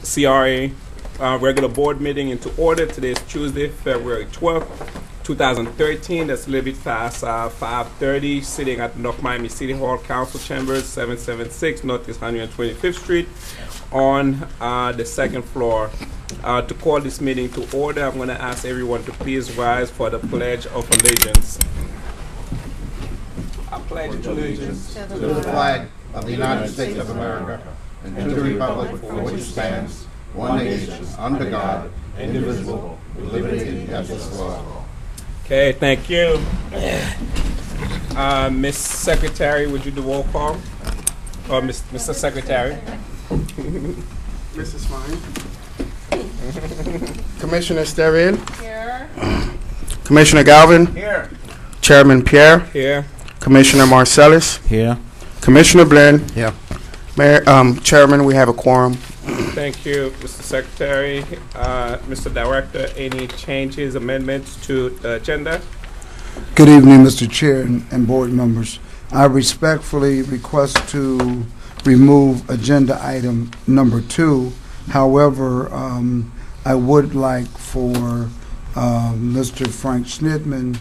CRA regular board meeting into order. Today is Tuesday, February 12th, 2013. That's a little bit past 5:30. Sitting at North Miami City Hall Council Chambers, 776 Northeast 125th Street, on the second floor. To call this meeting to order, I'm going to ask everyone to please rise for the Pledge of Allegiance. I pledge allegiance to the flag of the United States of America and to the republic for which it stands, one nation, under God, indivisible, with liberty and justice for all. Okay, thank you. Miss Secretary, would you do roll call? Or Mr. Secretary? Mrs. Fine. Commissioner Sterrian. Here. Commissioner Galvin. Here. Chairman Pierre. Here. Commissioner Marcellus. Here. Commissioner Blinn. Here. Mayor, Chairman, we have a quorum. Thank you, Mr. Secretary. Mr. Director, any changes, amendments to the agenda? Good evening, Mr. Chair and board members. I respectfully request to remove agenda item number 2. However, I would like for Mr. Frank Schnitman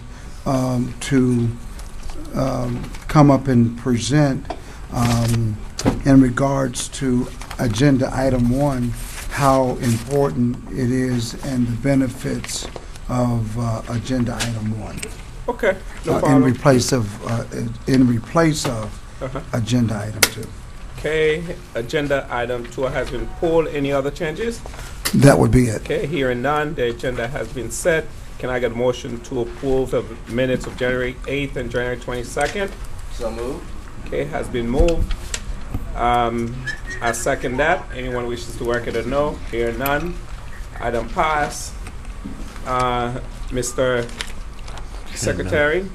to come up and present in regards to agenda item 1, how important it is and the benefits of agenda item 1. Okay, no problem. In replace of agenda item 2. Okay, agenda item 2 has been pulled. Any other changes? That would be it. Okay, hearing none, the agenda has been set. Can I get a motion to approve the minutes of January 8th and January 22nd? So moved. Okay, has been moved. I second that. Anyone wishes to work it or no? Hear none. Item pass. Mr. Secretary,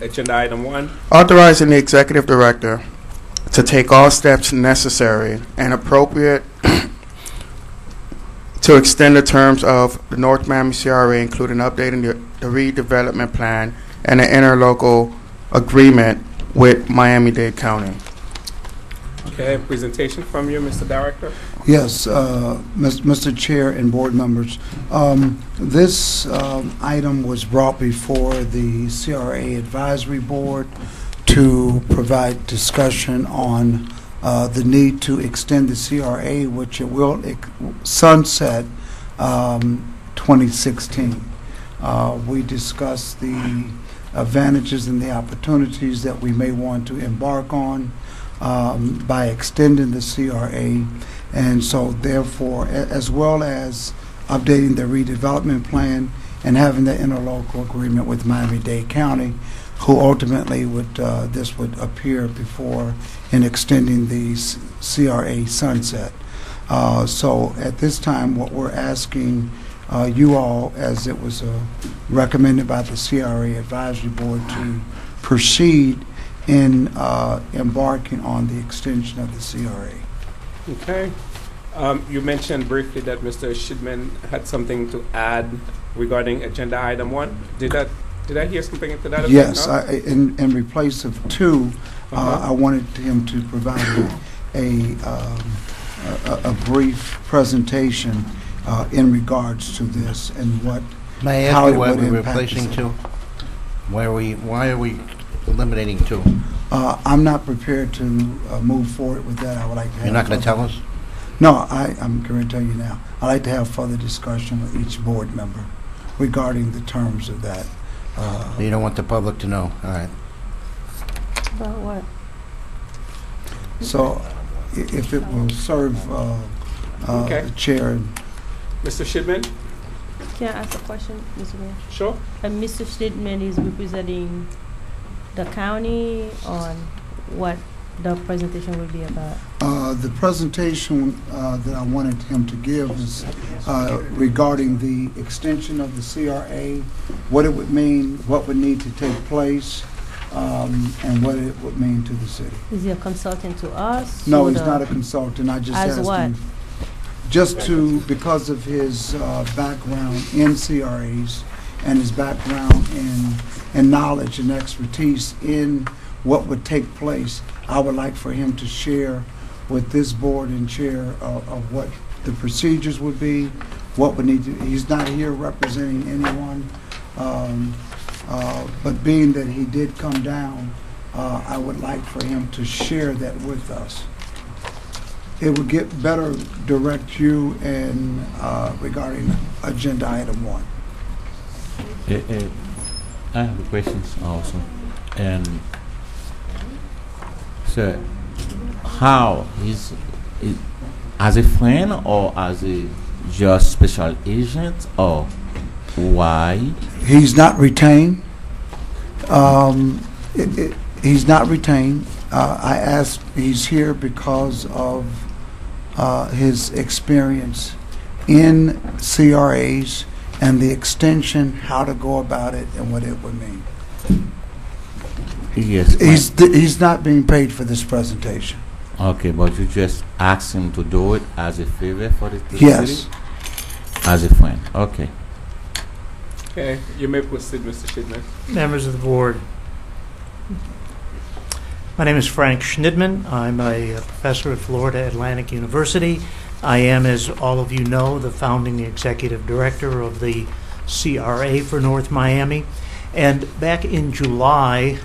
agenda item 1. Authorizing the Executive Director to take all steps necessary and appropriate to extend the terms of the North Miami CRA, including updating the redevelopment plan and the interlocal agreement with Miami-Dade County. Okay, presentation from you, Mr. Director. Yes, Mr. Chair and board members. This item was brought before the CRA Advisory Board to provide discussion on the need to extend the CRA, which it will sunset 2016. We discussed the advantages and the opportunities that we may want to embark on by extending the CRA, and so therefore, as well as updating the redevelopment plan and having the interlocal agreement with Miami-Dade County, who ultimately would this would appear before in extending the CRA sunset. So at this time, what we're asking you all, as it was recommended by the CRA Advisory Board, to proceed in embarking on the extension of the CRA. Okay. You mentioned briefly that Mr. Shidman had something to add regarding agenda item 1. Did I hear something to that effect? Yes, No? in replace of 2, I wanted him to provide a brief presentation in regards to this and what. May I ask you why we're replacing 2? Why are we eliminating 2? I'm not prepared to move forward with that. I would like to have. You're not going to tell us? No, I'm going to tell you now. I'd like to have further discussion with each board member regarding the terms of that. You don't want the public to know. All right. About what? So, if it will serve Okay. the chair. Mr. Shidman? Can I ask a question, Mr. Mayor? Sure. Mr. Stidman is representing the county on what the presentation will be about. The presentation that I wanted him to give is regarding the extension of the CRA, what it would mean, what would need to take place, and what it would mean to the city. Is he a consultant to us? No, he's not a consultant. I just As asked what? him just to, because of his background in CRAs and his background in knowledge and expertise in what would take place, I would like for him to share with this board and chair of what the procedures would be, what would need to, he's not here representing anyone, but being that he did come down, I would like for him to share that with us. It would get better direct you in regarding agenda item 1. I have a question also. And so, how is as a friend or as a just special agent, or why? He's not retained. He's not retained. I asked, he's here because of his experience in CRAs and the extension, how to go about it, and what it would mean. Yes. He's not being paid for this presentation. Okay, but you just asked him to do it as a favor for the Yes. city? As a friend. Okay. Okay, you may proceed, Mr. Schindler. Members of the board, my name is Frank Schnidman. I'm a professor at Florida Atlantic University. I am, as all of you know, the founding executive director of the CRA for North Miami. And back in July,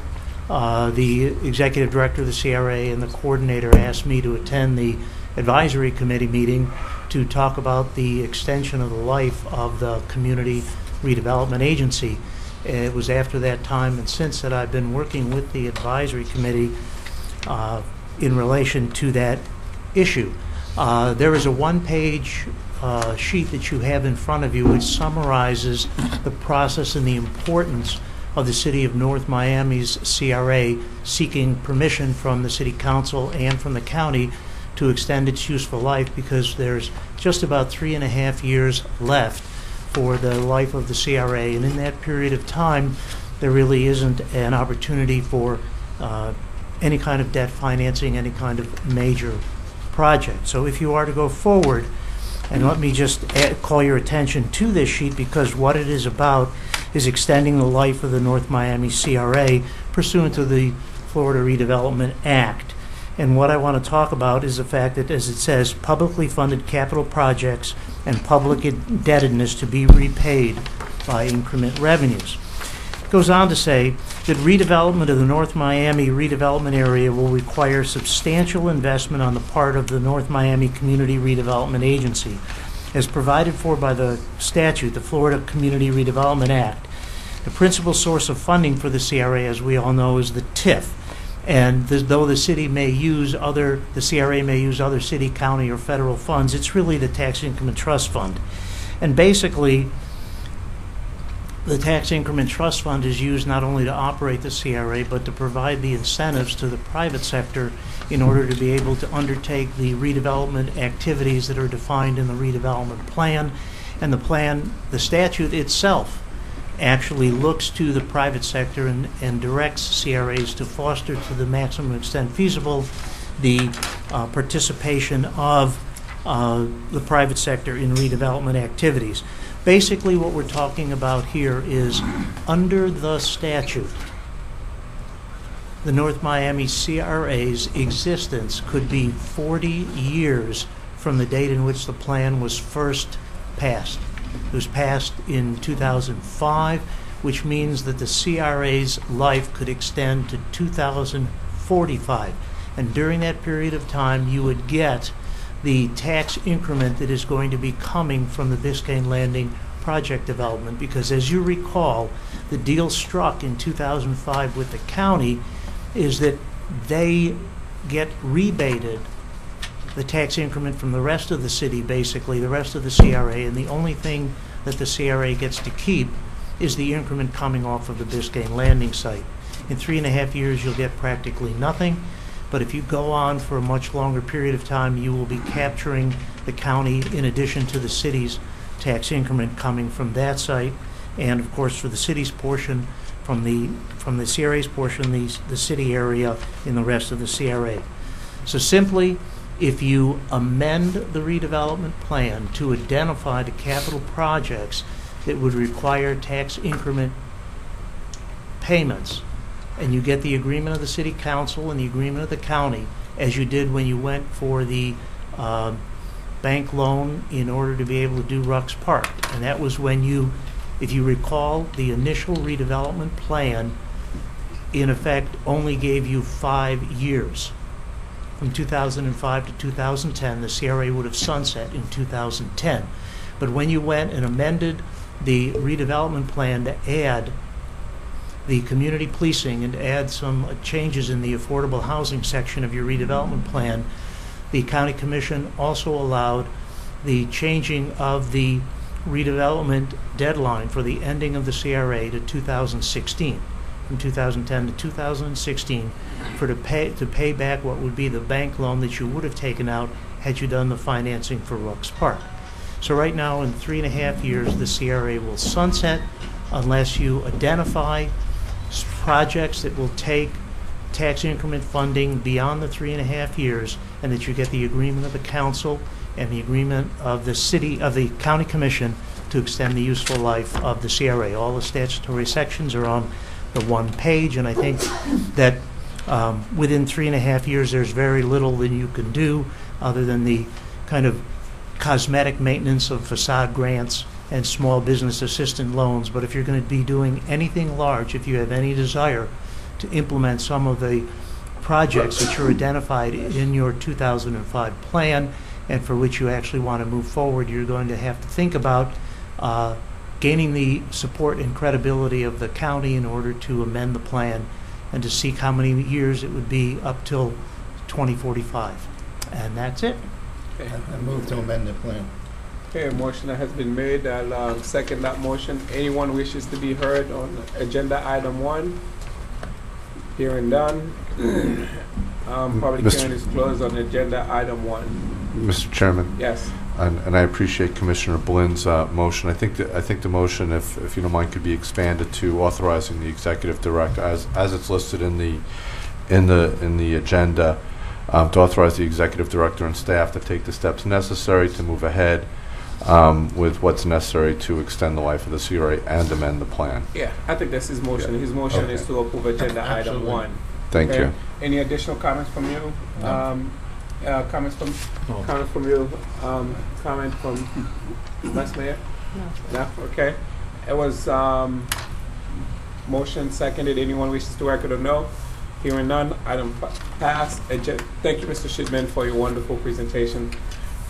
the executive director of the CRA and the coordinator asked me to attend the advisory committee meeting to talk about the extension of the life of the Community Redevelopment Agency. It was after that time and since that I've been working with the advisory committee in relation to that issue. There is a one-page sheet that you have in front of you which summarizes the process and the importance of the City of North Miami's CRA seeking permission from the City Council and from the county to extend its useful life, because there's just about 3.5 years left for the life of the CRA, and in that period of time there really isn't an opportunity for any kind of debt financing, any kind of major project. So if you are to go forward, and let me just call your attention to this sheet, because what it is about is extending the life of the North Miami CRA pursuant to the Florida Redevelopment Act. And what I want to talk about is the fact that, as it says, publicly funded capital projects and public indebtedness to be repaid by increment revenues. It goes on to say that redevelopment of the North Miami redevelopment area will require substantial investment on the part of the North Miami Community Redevelopment Agency, as provided for by the statute, the Florida Community Redevelopment Act. The principal source of funding for the CRA, as we all know, is the TIF. And though the city may use the CRA may use other city, county, or federal funds, it's really the Tax Increment Trust Fund. And basically, the Tax Increment Trust Fund is used not only to operate the CRA, but to provide the incentives to the private sector in order to be able to undertake the redevelopment activities that are defined in the redevelopment plan. And the statute itself actually looks to the private sector and directs CRAs to foster to the maximum extent feasible the participation of the private sector in redevelopment activities. Basically, what we're talking about here is, under the statute, the North Miami CRA's existence could be 40 years from the date in which the plan was first passed. It was passed in 2005, which means that the CRA's life could extend to 2045. And during that period of time, you would get the tax increment that is going to be coming from the Biscayne Landing project development. Because as you recall, the deal struck in 2005 with the county is that they get rebated the tax increment from the rest of the city, basically, the rest of the CRA, and the only thing that the CRA gets to keep is the increment coming off of the Biscayne Landing site. In 3.5 years, you'll get practically nothing, but if you go on for a much longer period of time, you will be capturing the county in addition to the city's tax increment coming from that site, and of course for the city's portion, from the CRA's portion, the city area in the rest of the CRA. So simply, if you amend the redevelopment plan to identify the capital projects that would require tax increment payments, and you get the agreement of the city council and the agreement of the county, as you did when you went for the bank loan in order to be able to do Rucks Park. And that was when you, if you recall, the initial redevelopment plan in effect only gave you 5 years. From 2005 to 2010, the CRA would have sunset in 2010. But when you went and amended the redevelopment plan to add the community policing and to add some changes in the affordable housing section of your redevelopment plan, the county commission also allowed the changing of the redevelopment deadline for the ending of the CRA to 2016, from 2010 to 2016, to pay back what would be the bank loan that you would have taken out had you done the financing for Rucks Park. So right now, in 3.5 years, the CRA will sunset unless you identify projects that will take tax increment funding beyond the 3.5 years, and that you get the agreement of the council and the agreement of the city, of the county commission, to extend the useful life of the CRA. All the statutory sections are on the one page, and I think that within 3.5 years, there's very little that you can do other than the kind of cosmetic maintenance of facade grants and small business assistance loans. But if you're going to be doing anything large, if you have any desire to implement some of the projects which are identified in your 2005 plan and for which you actually want to move forward, you're going to have to think about gaining the support and credibility of the county in order to amend the plan and to seek how many years it would be up till 2045. And that's it. Okay. I move to amend the plan. Okay, a motion that has been made. I'll second that motion. Anyone wishes to be heard on agenda item 1? Hearing none. Public hearing is closed on agenda item 1. Mr. Chairman. Yes. And I appreciate Commissioner Blynn's motion. I think the motion, if you don't mind, could be expanded to authorizing the executive director, as it's listed in the agenda, to authorize the executive director and staff to take the steps necessary to move ahead with what's necessary to extend the life of the CRA and amend the plan. Yeah, I think that's his motion. Yeah. His motion Okay. is to approve agenda item 1. Thank Okay. you. Any additional comments from you? No. Comments from No. comment from you? Comment from Vice Mayor? No. No. Okay. It was motion seconded. Anyone wishes to record or no? Hearing none. Item passed. Thank you, Mr. Shidman, for your wonderful presentation.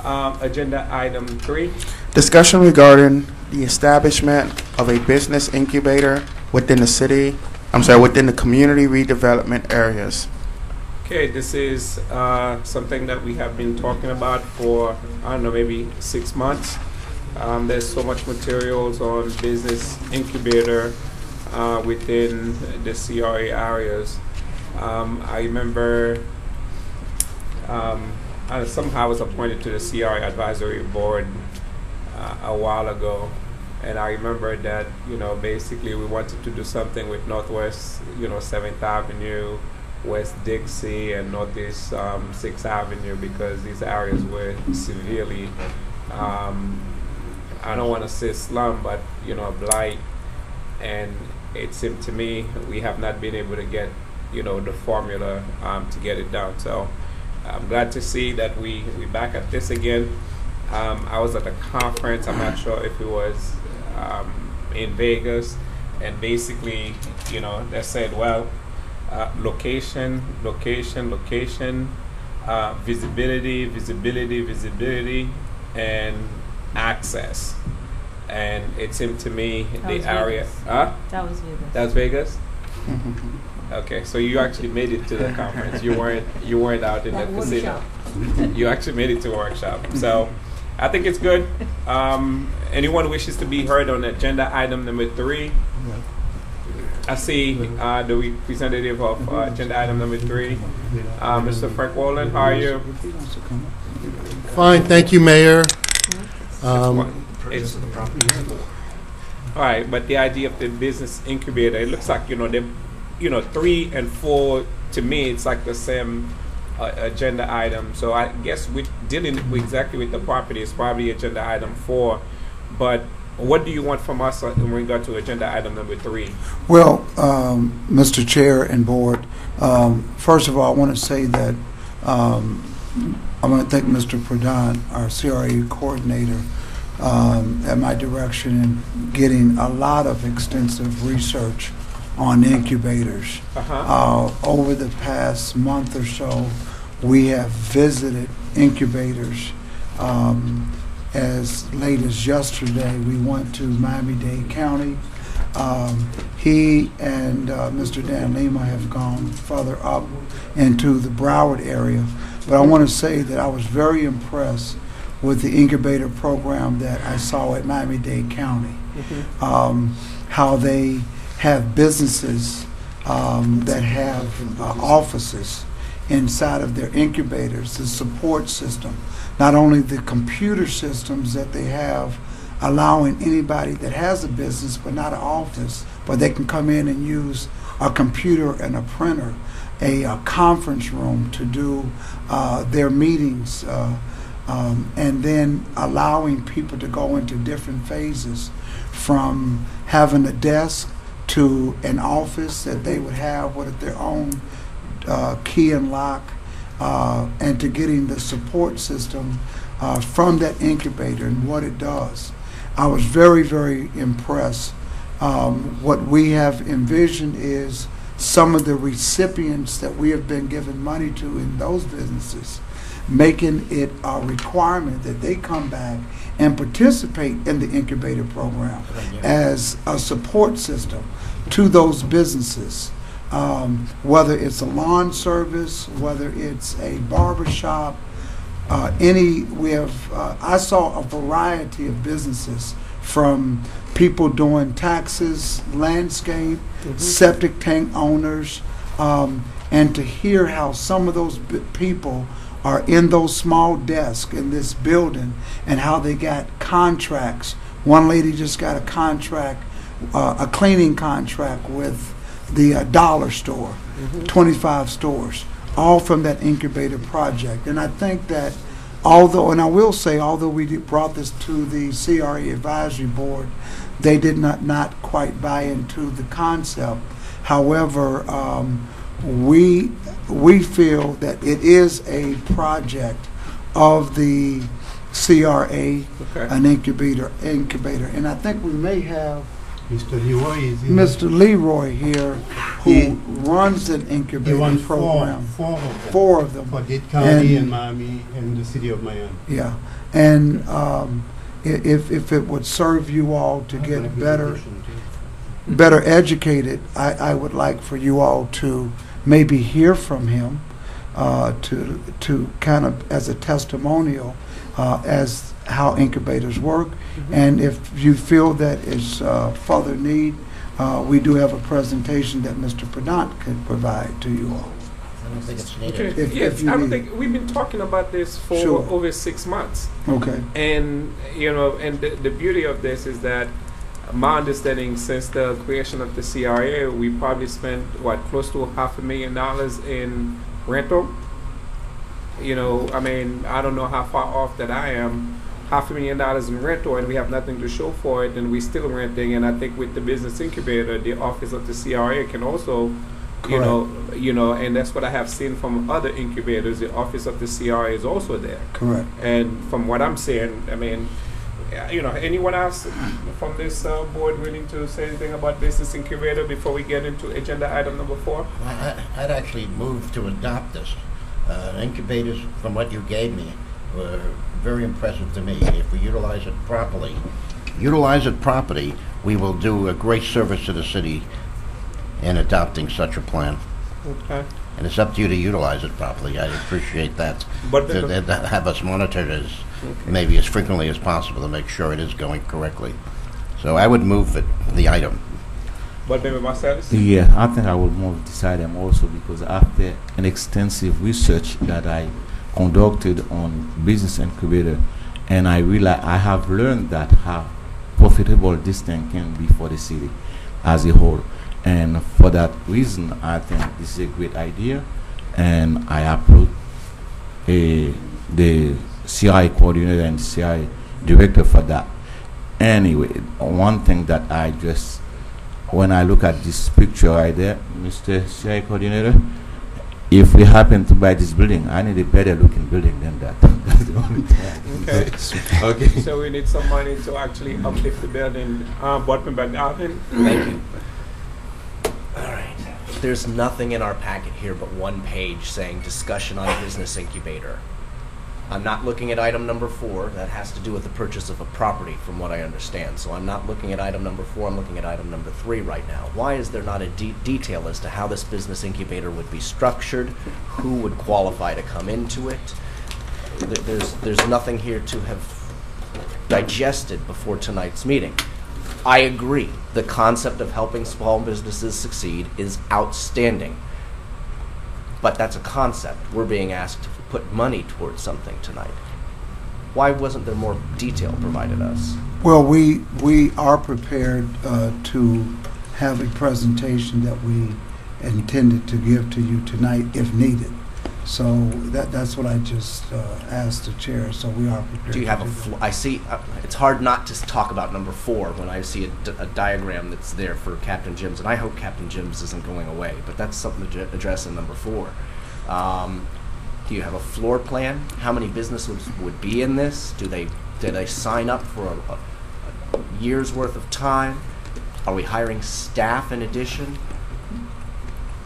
Agenda item 3. Discussion regarding the establishment of a business incubator within the community redevelopment areas. Okay, this is something that we have been talking about for, I don't know, maybe 6 months. There's so much materials on business incubator within the CRA areas. I remember somehow I was appointed to the CRA advisory board a while ago, and I remember that, basically we wanted to do something with Northwest, 7th Avenue, West Dixie, and Northeast 6th Avenue, because these areas were severely, I don't want to say slum, but, blight. And it seemed to me we have not been able to get, the formula to get it done. So I'm glad to see that we're back at this again. I was at a conference, I'm not sure if it was in Vegas, and basically, they said, well, location, visibility, and access. And it seemed to me the area. That was Vegas. That's Vegas? Okay, so you actually made it to the conference. You weren't out in the casino. You actually made it to a workshop. So I think it's good. Anyone wishes to be heard on agenda item number 3? I see the representative of agenda item number 3, Mr. Frank Wallen. How are you? Fine, thank you, Mayor. All right, but the idea of the business incubator, it looks like, 3 and 4, to me, it's like the same agenda item. So I guess we're dealing exactly with the property. It's probably agenda item 4. But what do you want from us in regard to agenda item number 3? Well, Mr. Chair and Board, first of all, I want to say that I want to thank Mr. Pradhan, our CRA coordinator, at my direction in getting a lot of extensive research on incubators. Over the past month or so, we have visited incubators. As late as yesterday, we went to Miami-Dade County. He and Mr. Dan Lima have gone further up into the Broward area. But I want to say that I was very impressed with the incubator program that I saw at Miami-Dade County. How they have businesses that have offices inside of their incubators, the support system, not only the computer systems that they have allowing anybody that has a business but not an office, but they can come in and use a computer and a printer, a conference room to do their meetings, and then allowing people to go into different phases from having a desk to an office that they would have with their own key and lock, and to getting the support system from that incubator and what it does. I was very, very impressed. What we have envisioned is some of the recipients that we have been giving money to in those businesses, making it a requirement that they come back and participate in the incubator program as a support system to those businesses. Whether it's a lawn service, whether it's a barber shop, I saw a variety of businesses, from people doing taxes, landscape, septic tank owners, and to hear how some of those people are in those small desks in this building and how they got contracts. One lady just got a contract, a cleaning contract with the dollar store, 25 stores, all from that incubator project. And I think that although we brought this to the CRA advisory board, they did not quite buy into the concept. However, we feel that it is a project of the CRA, an incubator, and I think we may have Mr. Leroy here, who runs an incubator program. Four of them. For Dade County and Miami and the city of Miami. Yeah, and if it would serve you all to get better educated, I would like for you all to maybe hear from him, to kind of as a testimonial as how incubators work. And if you feel that it's further need, we do have a presentation that Mr. Pradhan could provide to you all. I don't think it's needed. If you I don't need. think we've been talking about this for over 6 months. Okay. And and the beauty of this is that my understanding, since the creation of the CRA, we probably spent close to $500,000 in rental. I mean, I don't know how far off that I am. $500,000 in rental, and we have nothing to show for it, and we're still renting. And I think with the business incubator, the office of the CRA can also, and that's what I have seen from other incubators. The office of the CRA is also there. Correct. And from what I'm saying, I mean, anyone else from this board willing to say anything about business incubator before we get into agenda item number 4? I'd actually move to adopt this. Incubators, from what you gave me, were very impressive to me. If we utilize it properly, we will do a great service to the city in adopting such a plan. Okay. And it's up to you to utilize it properly. I appreciate that. But to have us monitored maybe as frequently as possible to make sure it is going correctly. So I would move the item. But maybe Marcellus? Yeah, I think I will move this item also because after an extensive research that I conducted on business incubator, and I have learned that how profitable this thing can be for the city as a whole. And for that reason, I think this is a great idea, and I applaud the CRA coordinator and CRA director for that. Anyway, one thing that when I look at this picture right there, Mr. CRA coordinator, if we happen to buy this building, I need a better looking building than that. That's the only thing. Okay. Okay. So we need some money to actually uplift the building. Board Member Galvin? Thank you. All right. There's nothing in our packet here but one page saying discussion on business incubator. I'm not looking at item number 4. That has to do with the purchase of a property, from what I understand. So I'm not looking at item number 4. I'm looking at item number 3 right now. Why is there not a detail as to how this business incubator would be structured? Who would qualify to come into it? There's nothing here to have digested before tonight's meeting. I agree. The concept of helping small businesses succeed is outstanding. But that's a concept. We're being asked to put money towards something tonight. Why wasn't there more detail provided us? Well, we are prepared to have a presentation that we intended to give to you tonight if needed. So that's what I just asked the chair. So we are prepared. Do you have a? I see. It's hard not to talk about number 4 when I see a diagram that's there for Captain Jim's, and I hope Captain Jim's isn't going away. But that's something to address in number 4. Do you have a floor plan? How many businesses would be in this? Do they sign up for a year's worth of time? Are we hiring staff in addition?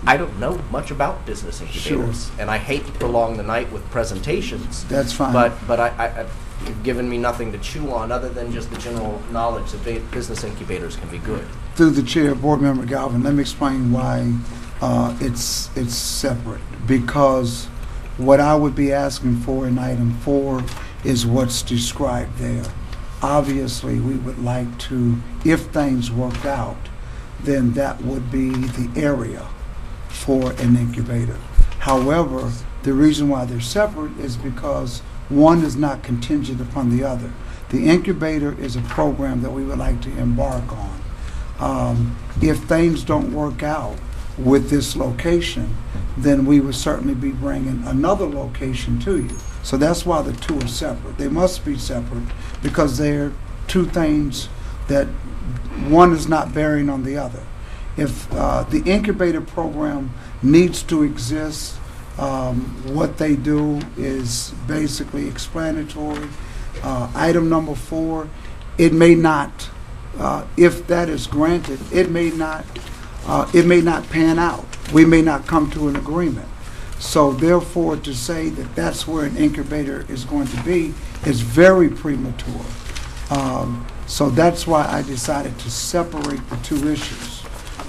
I don't know much about business incubators, and I hate to prolong the night with presentations. That's fine. But you've given me nothing to chew on other than just the general knowledge that business incubators can be good. Through the chair, Board Member Galvin, let me explain why it's separate. Because what I would be asking for in item 4 is what's described there. Obviously, we would like to, if things work out, then that would be the area for an incubator. However, the reason why they're separate is because one is not contingent upon the other. The incubator is a program that we would like to embark on. If things don't work out with this location, then we would certainly be bringing another location to you. So that's why the 2 are separate. They must be separate because they're 2 things that one is not bearing on the other. If the incubator program needs to exist, what they do is basically explanatory. Item number 4, it may not, if that is granted, it may not pan out. We may not come to an agreement. So therefore, to say that that's where an incubator is going to be is very premature. So that's why I decided to separate the 2 issues.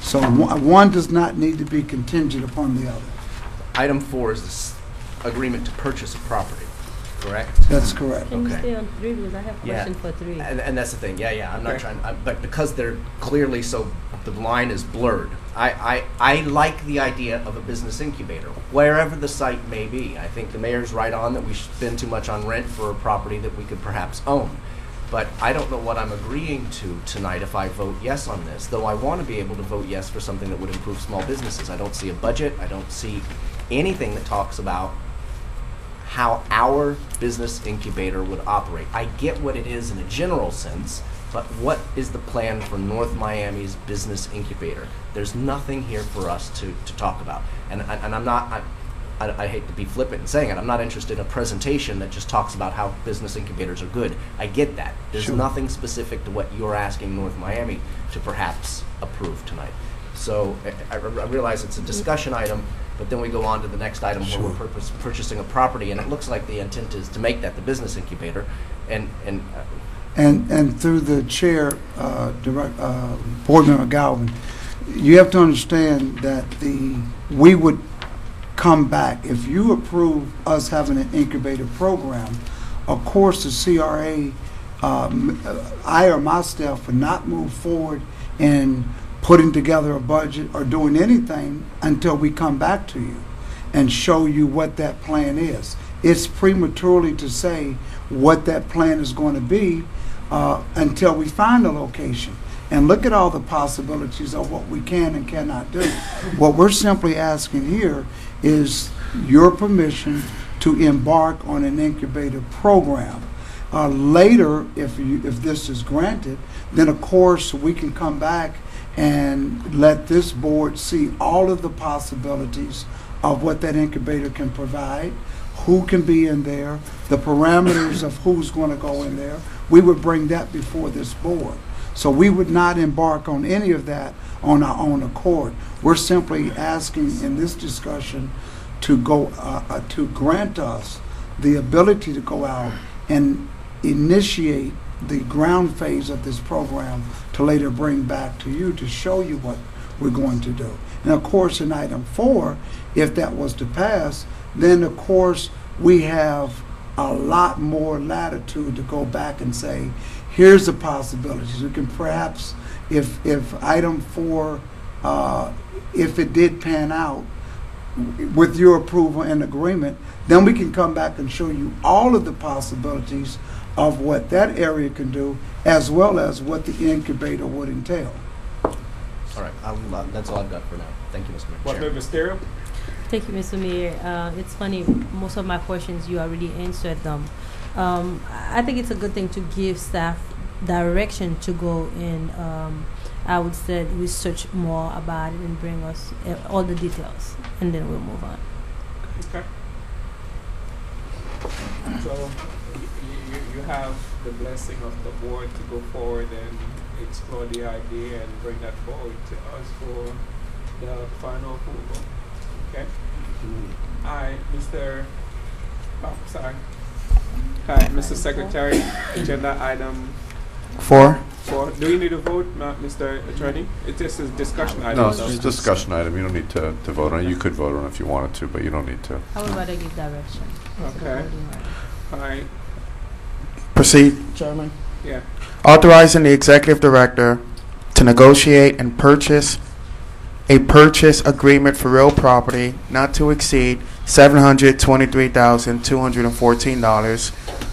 So one does not need to be contingent upon the other. Item 4 is this agreement to purchase a property, correct? That's correct. Can you Okay. stay on 3 because I have a question for 3. And that's the thing. Yeah. I'm not Okay. trying. But because they're clearly so, the line is blurred. I like the idea of a business incubator, wherever the site may be. I think the mayor's right on that we spend too much on rent for a property that we could perhaps own. But I don't know what I'm agreeing to tonight if I vote yes on this, though I want to be able to vote yes for something that would improve small businesses. I don't see a budget. I don't see anything that talks about how our business incubator would operate. I get what it is in a general sense, but what is the plan for North Miami's business incubator? There's nothing here for us to talk about. And I'm not, I hate to be flippant in saying it, I'm not interested in a presentation that just talks about how business incubators are good. I get that. There's Sure. nothing specific to what you're asking North Miami to perhaps approve tonight. So I realize it's a discussion item, but then we go on to the next item Sure. where we're purchasing a property, and it looks like the intent is to make that the business incubator. And through the chair, Board Member Galvin, you have to understand that we would come back if you approve us having an incubator program. Of course, the CRA, I or my staff would not move forward in putting together a budget or doing anything until we come back to you and show you what that plan is. It's prematurely to say what that plan is going to be until we find a location and look at all the possibilities of what we can and cannot do. What we're simply asking here is your permission to embark on an incubator program. Later, if this is granted, then of course we can come back and let this board see all of the possibilities of what that incubator can provide, who can be in there, the parameters of who's going to go in there. We would bring that before this board. So we would not embark on any of that on our own accord. We're simply asking in this discussion to go to grant us the ability to go out and initiate the ground phase of this program to later bring back to you to show you what we're going to do. And of course, in item 4, if that was to pass, then of course we have a lot more latitude to go back and say, here's the possibilities. We can perhaps, if item 4, if it did pan out with your approval and agreement, then we can come back and show you all of the possibilities of what that area can do, as well as what the incubator would entail. All right, that's all I've got for now. Thank you, Mr. Chair. Board Member Stereo? Thank you, Mr. Mayor. It's funny, most of my questions, you already answered them. I think it's a good thing to give staff direction to go and, I would say, research more about it and bring us all the details, and then we'll move on. Okay. So you have the blessing of the board to go forward and explore the idea and bring that forward to us for the final approval. Okay? Hi, Mr. Oh, sorry. Hi, Mr. Secretary. Agenda item 4. 4. Do you need a vote, Mr. Attorney? It's just a discussion item. No, it's just a discussion item. You don't need to vote on it. You could vote on it if you wanted to, but you don't need to. I would rather give direction. Okay. All right. Proceed, Chairman. Yeah. Authorizing the executive director to negotiate and purchase a purchase agreement for real property not to exceed $723,214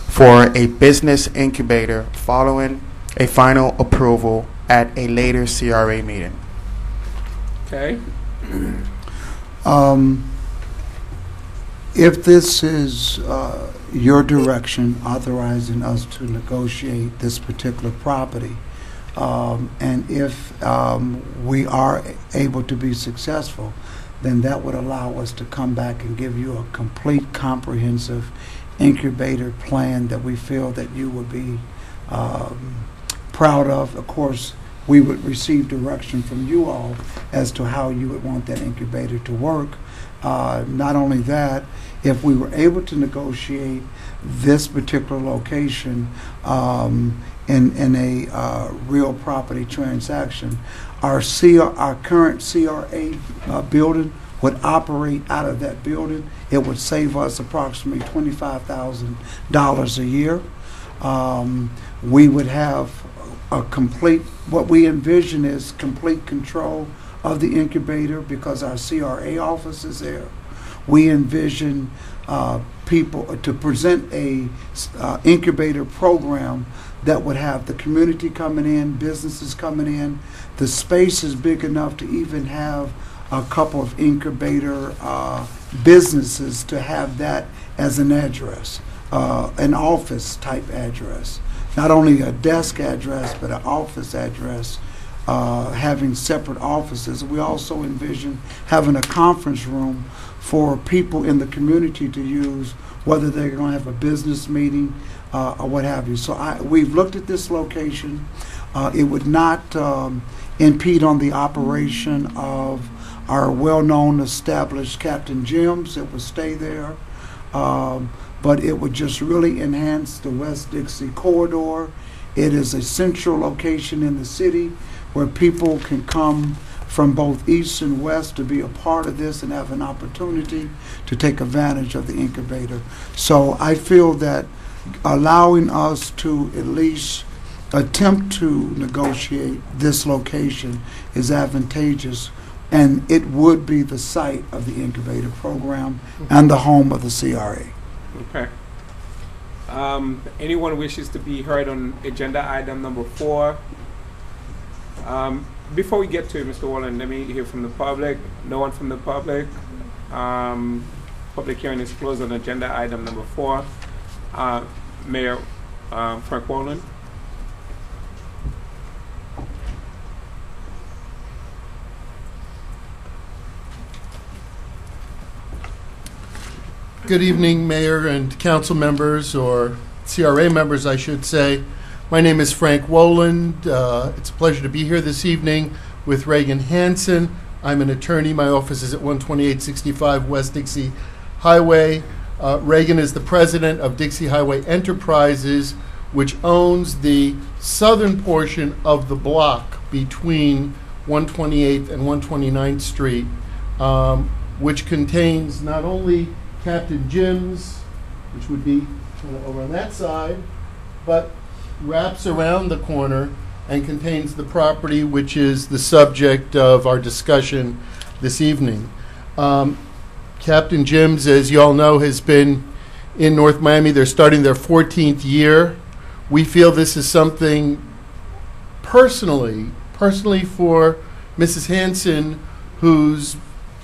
for a business incubator following a final approval at a later CRA meeting. Okay. If this is your direction authorizing us to negotiate this particular property, and if we are able to be successful, then that would allow us to come back and give you a complete, comprehensive incubator plan that we feel that you would be proud of. Of course, we would receive direction from you all as to how you would want that incubator to work. Not only that, if we were able to negotiate this particular location in a real property transaction, our current CRA building would operate out of that building. It would save us approximately $25,000 a year. We would have a complete, what we envision is complete control of the incubator because our CRA office is there. We envision people to present a incubator program that would have the community coming in, businesses coming in. The space is big enough to even have a couple of incubator businesses to have that as an address, an office type address. Not only a desk address, but an office address, having separate offices. We also envision having a conference room for people in the community to use, whether they're going to have a business meeting or what have you. So we've looked at this location. It would not impede on the operation of our well-known established Captain Jim's. It would stay there. But it would just really enhance the West Dixie corridor. It is a central location in the city where people can come from both east and west to be a part of this and have an opportunity to take advantage of the incubator. So I feel that allowing us to at least attempt to negotiate this location is advantageous, and it would be the site of the incubator program and the home of the CRA. Okay. Anyone wishes to be heard on agenda item number 4? Before we get to it, Mr. Wallen, let me hear from the public. No one from the public. Public hearing is closed on agenda item number 4. Mayor Frank Wallen. Good evening, Mayor and council members, or CRA members, I should say. My name is Frank Woland. It's a pleasure to be here this evening with Reagan Hansen. I'm an attorney. My office is at 12865 West Dixie Highway. Reagan is the president of Dixie Highway Enterprises, which owns the southern portion of the block between 128th and 129th Street, which contains not only Captain Jim's, which would be kind of over on that side, but wraps around the corner and contains the property which is the subject of our discussion this evening. Captain Jim's, as you all know, has been in North Miami. They're starting their 14th year. We feel this is something personally for Mrs. Hansen, who's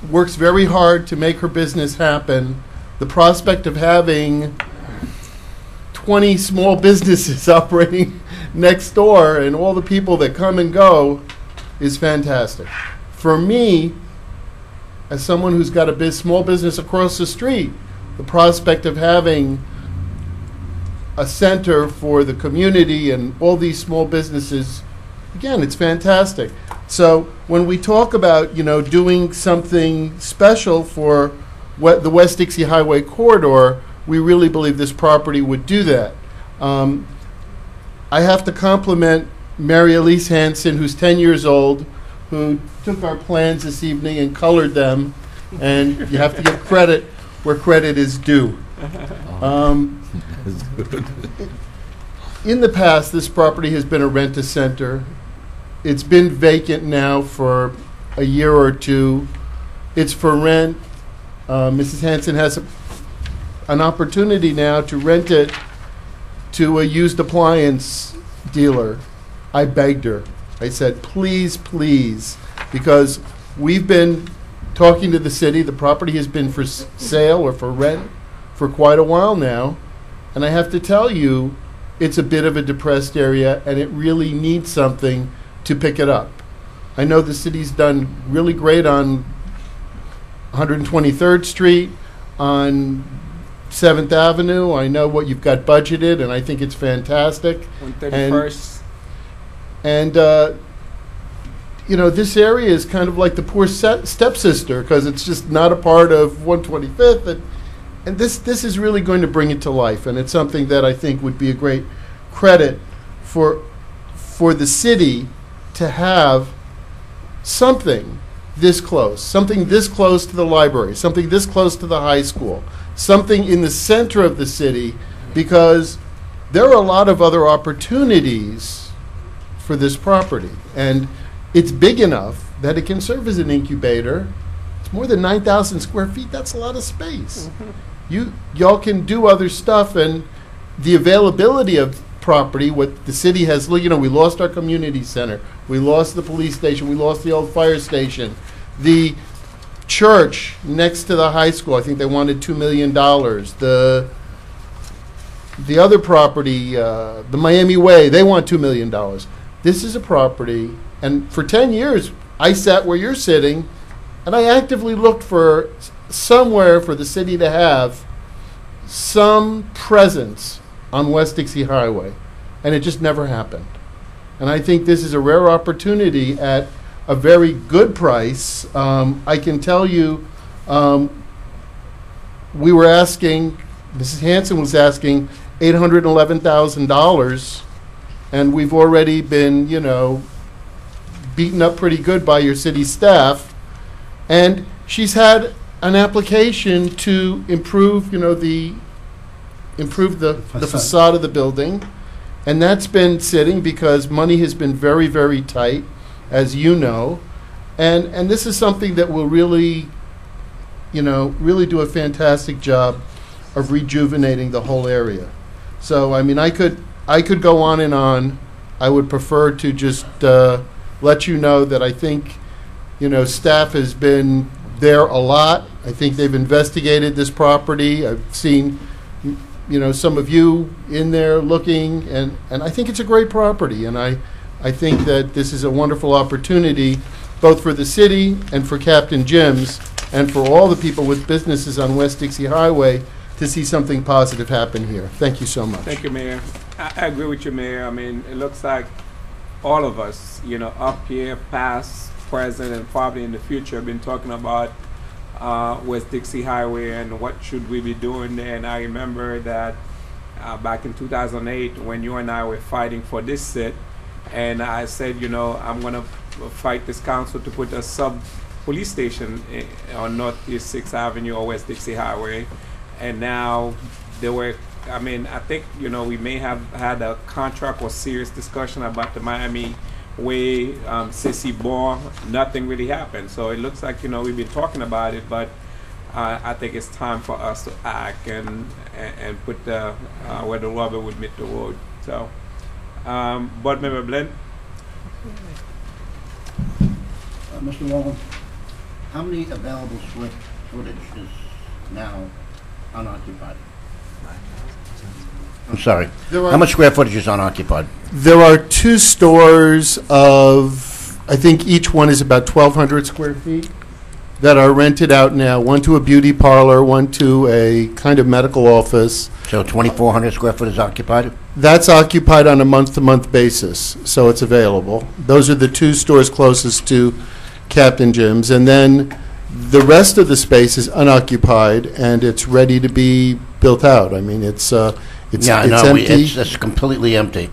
works very hard to make her business happen. The prospect of having 20 small businesses operating next door and all the people that come and go is fantastic. For me, as someone who's got a small business across the street, the prospect of having a center for the community and all these small businesses, again, it's fantastic. So when we talk about, doing something special for the West Dixie Highway corridor, we really believe this property would do that. I have to compliment Mary Elise Hansen, who's 10 years old, who took our plans this evening and colored them, and you have to give credit where credit is due. In the past, this property has been a rent-a-center. It's been vacant now for a year or two. It's for rent. Mrs. Hansen has an opportunity now to rent it to a used appliance dealer. I begged her. I said, please, please, because we've been talking to the city. The property has been for sale or for rent for quite a while now. And I have to tell you, it's a bit of a depressed area, and it really needs something to pick it up. I know the city's done really great on 123rd Street, on 7th Avenue. I know what you've got budgeted, and I think it's fantastic. 131st. And this area is kind of like the poor stepsister, because it's just not a part of 125th. And this is really going to bring it to life, and it's something that I think would be a great credit for the city to have something this close to the library, something this close to the high school, something in the center of the city, because there are a lot of other opportunities for this property. And it's big enough that it can serve as an incubator. It's more than 9,000 square feet. That's a lot of space. Y'all can do other stuff, and the availability of property, what the city has, we lost our community center, we lost the police station, we lost the old fire station, the church next to the high school, I think they wanted $2 million. The other property, the Miami Way, they want $2 million. This is a property, and for 10 years, I sat where you're sitting, and I actively looked for somewhere for the city to have some presence on West Dixie Highway, and it just never happened. And I think this is a rare opportunity at a very good price. I can tell you, we were asking, Mrs. Hansen was asking $811,000, and we've already been, beaten up pretty good by your city staff. And she's had an application to improve, the facade of the building, and that's been sitting because money has been very, very tight, as you know, and this is something that will really, really do a fantastic job of rejuvenating the whole area. So, I mean, I could go on and on. I would prefer to just let you know that I think, staff has been there a lot. I think they've investigated this property. I've seen, some of you in there looking, and I think it's a great property. And I think that this is a wonderful opportunity, both for the city and for Captain Jim's, and for all the people with businesses on West Dixie Highway to see something positive happen here. Thank you so much. Thank you, Mayor. I agree with you, Mayor. I mean, it looks like all of us, you know, up here, past, present, and probably in the future, have been talking about West Dixie Highway and what should we be doing there. And I remember that back in 2008, when you and I were fighting for this seat, and I said, you know, I'm going to fight this council to put a sub-police station on Northeast 6th Avenue or West Dixie Highway. And now there were, I mean, I think, you know, we may have had a contract or serious discussion about the Miami Way, Sissy Ball. Nothing really happened. So it looks like, you know, we've been talking about it, but I think it's time for us to act and put the, where the rubber would meet the road. So, Board Member Blinn? Mr. Wallen, how many available square footage is now unoccupied? I'm sorry. How much square footage is unoccupied? There are 2 stores of, I think each one is about 1,200 square feet that are rented out now, one to a beauty parlor, one to a kind of medical office. So 2,400 square foot is occupied? That's occupied on a month-to-month basis, so it's available. Those are the 2 stores closest to Captain Jim's. And then the rest of the space is unoccupied, and it's ready to be built out. I mean, it's empty. It's completely empty.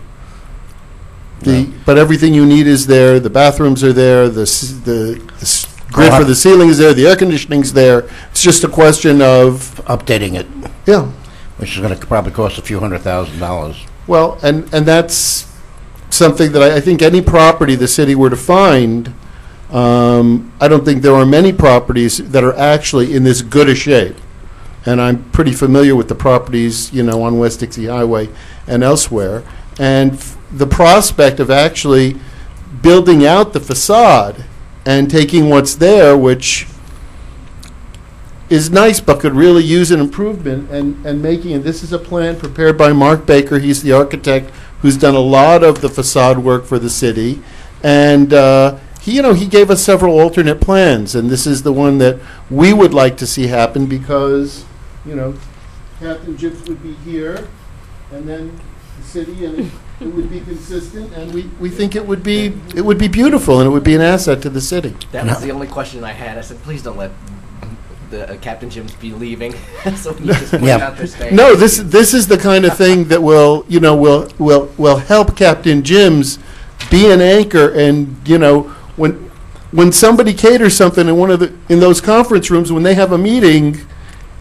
But everything you need is there. The bathrooms are there. The grid for the ceiling is there. The air conditioning's there. It's just a question of updating it. Yeah, which is going to probably cost a few $100,000. Well, and that's something that I think any property the city were to find. I don't think there are many properties that are actually in this good a shape. And I'm pretty familiar with the properties, you know, on West Dixie Highway and elsewhere. And the prospect of actually building out the facade and taking what's there, which is nice but could really use an improvement, and making it. This is a plan prepared by Mark Baker. He's the architect who's done a lot of the facade work for the city. And he gave us several alternate plans, and this is the one that we would like to see happen because, you know, Captain Jim's would be here, and then the city, and it would be consistent, and we think it would be beautiful, and it would be an asset to the city. That was the only question I had. I said, please don't let the Captain Jim's be leaving, so we just point out their staying. No, this is the kind of thing that will help Captain Jim's be an anchor, and you know, when somebody caters something in those conference rooms, when they have a meeting,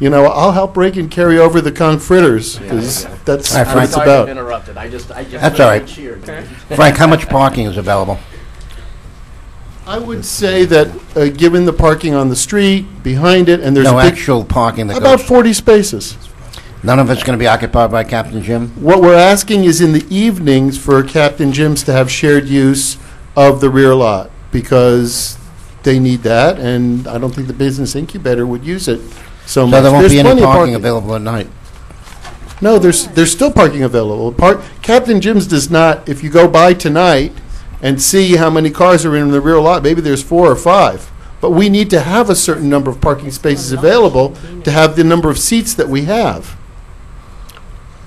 you know, I'll help break and carry over the conch fritters, because that's what it's about. Interrupted. I just that's all right. Cheered. Frank, how much parking is available? I would say that given the parking on the street, behind it, and there's no actual parking, about 40 spaces. None of it's going to be occupied by Captain Jim? What we're asking is in the evenings for Captain Jim's to have shared use of the rear lot, because they need that, and I don't think the business incubator would use it so much. So there won't There's be any plenty of parking available at night? No, there's still parking available. Captain Jim's does not, if you go by tonight and see how many cars are in the rear lot, maybe there's 4 or 5. But we need to have a certain number of parking spaces available to have the number of seats that we have.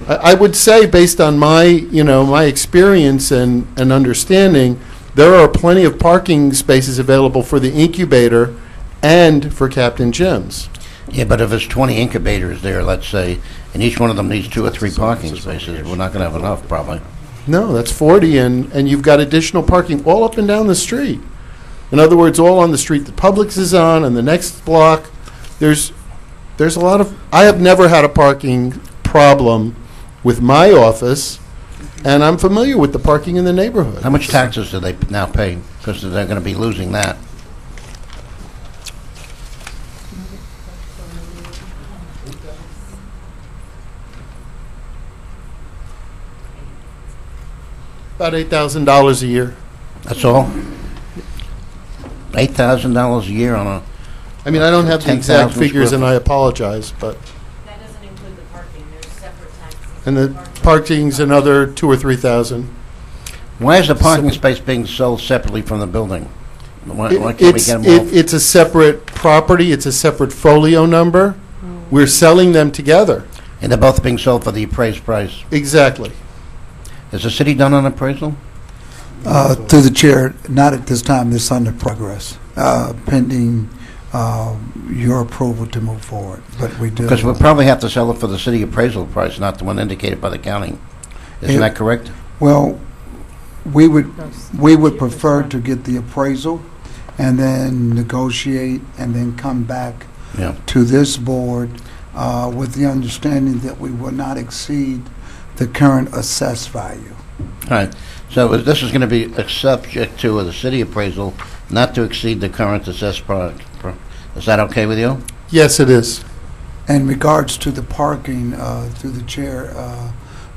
I would say, based on my experience and understanding, there are plenty of parking spaces available for the incubator and for Captain Jim's. Yeah, but if there's 20 incubators there, let's say, and each one of them needs 2 or 3 parking spaces, we're not going to have enough, probably. No, that's 40, and you've got additional parking all up and down the street. In other words, all on the street that Publix is on, and the next block. There's a lot of. I have never had a parking problem with my office, and I'm familiar with the parking in the neighborhood. How much taxes do they now pay? Because they're going to be losing that. About $8,000 a year. That's all? $8,000 a year on a... I mean, I don't have the exact figures, and I apologize, but... That doesn't include the parking. There's separate taxes. And the parking's another $2,000 or $3,000. Why is the parking space being sold separately from the building? Why can't we get them all? It's a separate property. It's a separate folio number. We're selling them together. And they're both being sold for the appraised price. Exactly. Has the city done an appraisal? Through the chair, not at this time. This is under progress, pending your approval to move forward. But we do. Because we'll probably have to sell it for the city appraisal price, not the one indicated by the county. Isn't that correct? Well, we would prefer to get the appraisal and then negotiate and then come back to this board with the understanding that we will not exceed the current assessed value. All right. So this is going to be subject to the city appraisal, not to exceed the current assessed product. Is that okay with you? Yes, it is. In regards to the parking, through the chair,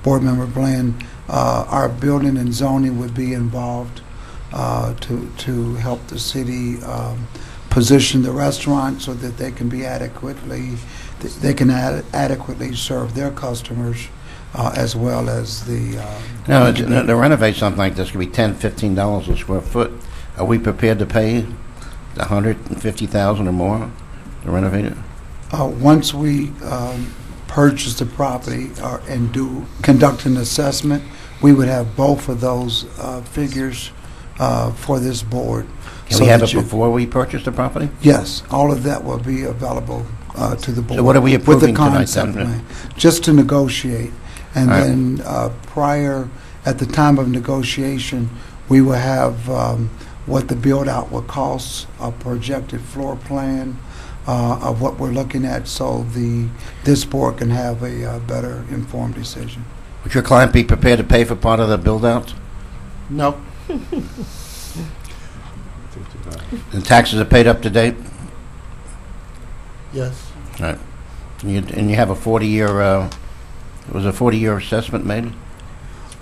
Board Member Bland, our building and zoning would be involved to help the city position the restaurant so that they can be adequately serve their customers as well as the. No, to renovate something like this could be $10, $15 a square foot. Are we prepared to pay $150,000 or more to renovate it? Once we purchase the property and conduct an assessment, we would have both of those figures for this board. Can we have it before we purchase the property? Yes, all of that will be available to the board. So what are we approving with the concept tonight? plan, just to negotiate, and all then at the time of negotiation, we will have what the build out will cost, a projected floor plan of what we're looking at, so this board can have a better informed decision. Would your client be prepared to pay for part of the build out? No. And taxes are paid up to date? Yes. All right. And you have a 40-year, was a 40-year assessment made?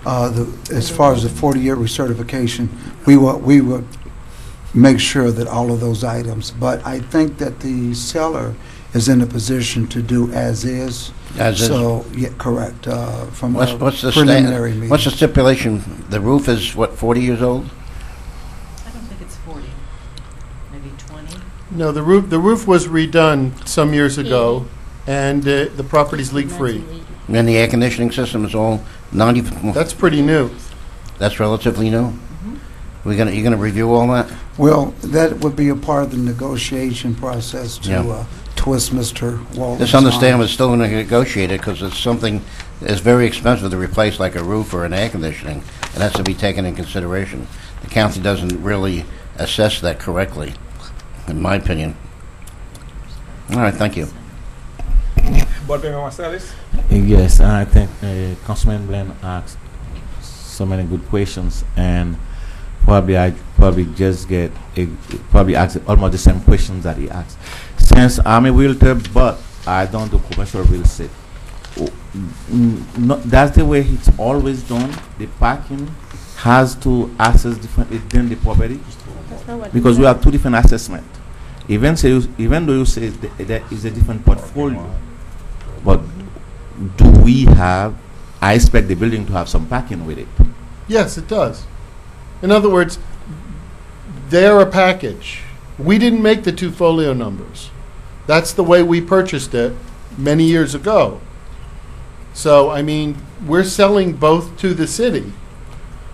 As far as the 40-year recertification, we will make sure that all of those items, but I think that the seller is in a position to do as is. As is? So, yeah, correct. From what's the preliminary meeting. What's the stipulation? The roof is, what, 40 years old? I don't think it's 40. Maybe 20. No, the roof was redone some years ago, and the property's leak-free. And the air conditioning system is all 90. That's pretty new. That's relatively new. You're gonna review all that? Well, that would be a part of the negotiation process to twist Mr. Walton's Just understand arm. we're still gonna negotiate it because it's something that's very expensive to replace, like a roof or an air conditioning. It has to be taken in consideration. The county doesn't really assess that correctly, in my opinion. All right, thank you. Board Member Marsalis? Yes, I think Councilman Bland asked so many good questions, and I just probably ask almost the same questions that he asked. Since I'm a realtor, but I don't do commercial real estate. That's the way it's always done. The parking has to assess differently than the property, because we have two different assessments. Even though you say there is a different portfolio, but do we have? I expect the building to have some parking with it. Yes, it does. In other words, they're a package. We didn't make the two folio numbers. That's the way we purchased it many years ago. So, I mean, we're selling both to the city.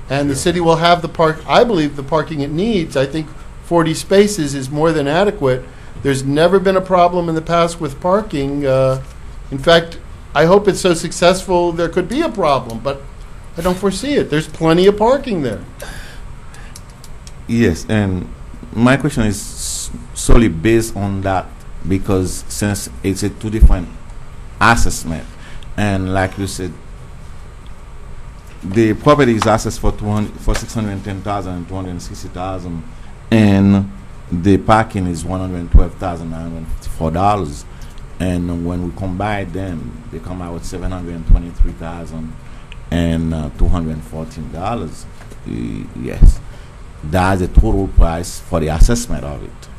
And the city will have I believe the parking it needs. I think 40 spaces is more than adequate. There's never been a problem in the past with parking. In fact, I hope it's so successful there could be a problem, but I don't foresee it. There's plenty of parking there. Yes, and my question is solely based on that, because since it's a two different assessment, and like you said, the property is assessed for $610,000 and $260,000, and the parking is $112,954, and when we combine them, they come out with $723,000 and $214. Yes. That's the total price for the assessment of it.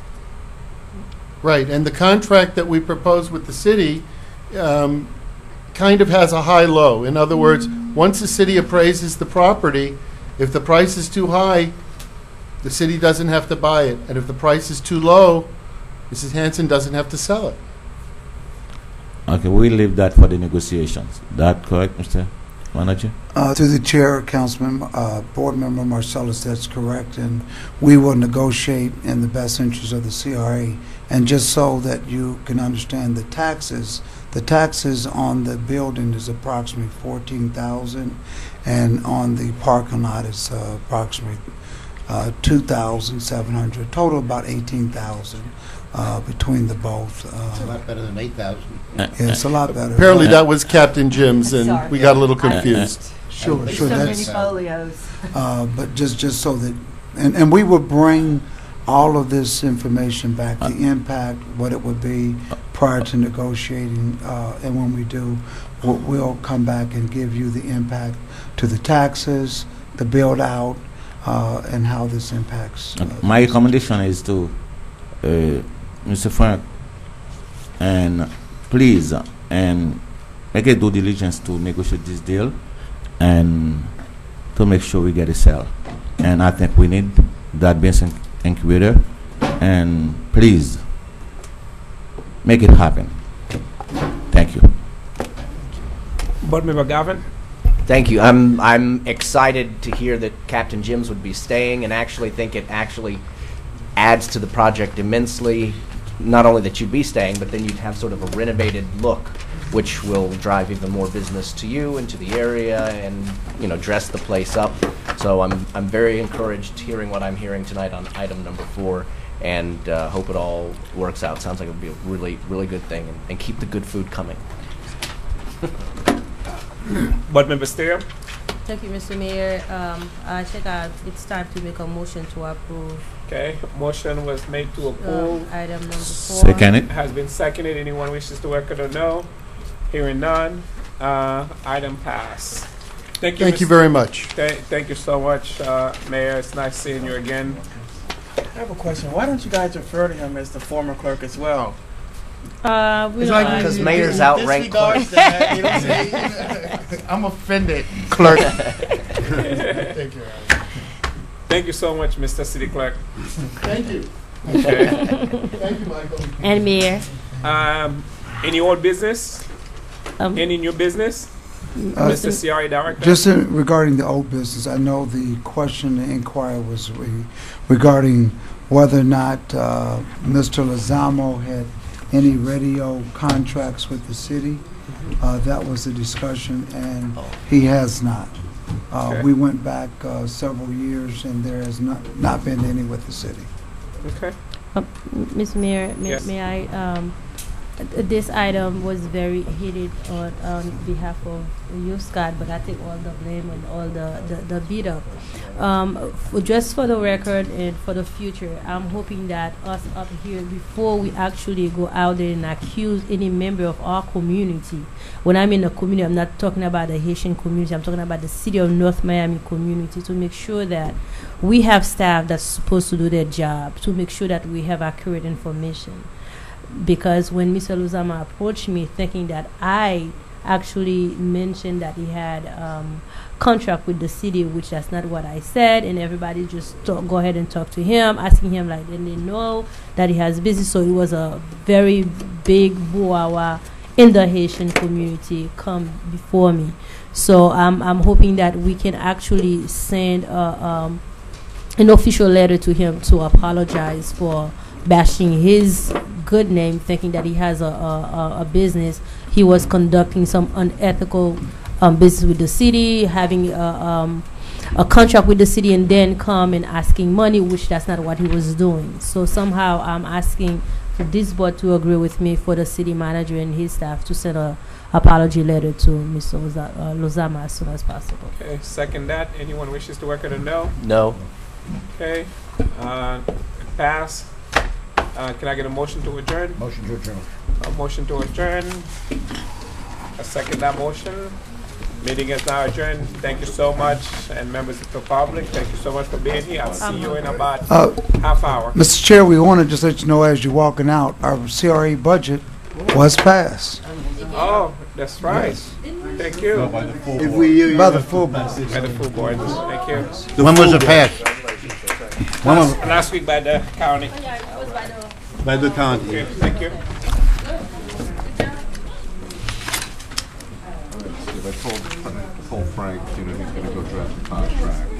Right, and the contract that we propose with the city kind of has a high-low. In other words, once the city appraises the property, if the price is too high, the city doesn't have to buy it. And if the price is too low, Mrs. Hanson doesn't have to sell it. Okay, we'll leave that for the negotiations. That correct, Mr. Manager? To the chair, Councilman, Board Member Marcellus, that's correct, and we will negotiate in the best interest of the CRA. And just so that you can understand the taxes on the building is approximately $14,000, and on the parking lot is approximately $2,700. Total about $18,000 between the both. It's a lot better than 8,000. Yeah, it's a lot better. Apparently that was Captain Jim's, and we got a little confused. Sure, There's sure. so many That's, folios. but just so that, and we will bring all of this information back, the impact, what it would be prior to negotiating, and when we do, we'll come back and give you the impact to the taxes, the build out, and how this impacts. My recommendation is to Mr. Frank, and please, and make a due diligence to negotiate this deal and to make sure we get a sale. And I think we need that business incubator, and please make it happen. Thank you. Board Member Gavin? Thank you. I'm excited to hear that Captain Jim's would be staying, and actually think it actually adds to the project immensely. Not only that you'd be staying, but then you'd have sort of a renovated look, which will drive even more business to you and to the area, and dress the place up. So I'm very encouraged hearing what I'm hearing tonight on item number 4, and hope it all works out. Sounds like it would be a really, really good thing, and keep the good food coming. Board Member Steer? Thank you, Mr. Mayor. I think it's time to make a motion to approve. Okay, motion was made to approve. Item number 4. Second it. Has been seconded. Anyone wishes to record or no? Hearing none. Item pass. Thank you. Thank you very much. Thank you so much, Mayor. It's nice seeing you again. I have a question. Why don't you guys refer to him as the former clerk as well? Because Mayor's outranked clerk. That, you know what I'm saying? I'm offended, clerk. Thank you. Thank you so much, Mr. City Clerk. Thank you. Okay. Thank you, Michael. And Mayor. Any old business? Any new business? Mr. CRA Director? Just regarding the old business, I know the question, the inquiry was regarding whether or not Mr. Lozamo had any radio contracts with the city. That was the discussion, and he has not. Okay. We went back several years, and there has not been any with the city. Okay. Ms. Mayor, Yes. may I, this item was very heated on behalf of you, Scott, but I take all the blame and all the beat up. Just for the record and for the future, I'm hoping that us up here, before we actually go out there and accuse any member of our community, when I'm in a community, I'm not talking about the Haitian community, I'm talking about the city of North Miami community, to make sure that we have staff that's supposed to do their job, to make sure that we have accurate information. Because when Mr. Lozama approached me thinking that I actually mentioned that he had contract with the city, which that's not what I said, and everybody just go ahead and talk to him, asking him like, didn't they know that he has business? So it was a very big booawa in the Haitian community come before me. So I'm hoping that we can actually send an official letter to him to apologize for bashing his good name, thinking that he has a business. He was conducting some unethical business with the city, having a contract with the city, and then come and asking money, which that's not what he was doing. So somehow I'm asking for this board to agree with me for the city manager and his staff to send a apology letter to Mr. Lozama as soon as possible. Okay, second that. Anyone wishes to record or no? No. Okay. Pass. Can I get a motion to adjourn? Motion to adjourn. A motion to adjourn. I second that motion. Meeting is now adjourned. Thank you so much, and members of the public, thank you so much for being here. I'll see you in about half hour. Mr. Chair, we want to just let you know as you're walking out, our CRA budget was passed. Oh, that's right. Yes. Thank you. By the full board. By the full board. Thank you. When was it passed? Last week by the county. by the county. Okay, thank you. I told Frank, he's going to go draft the contract.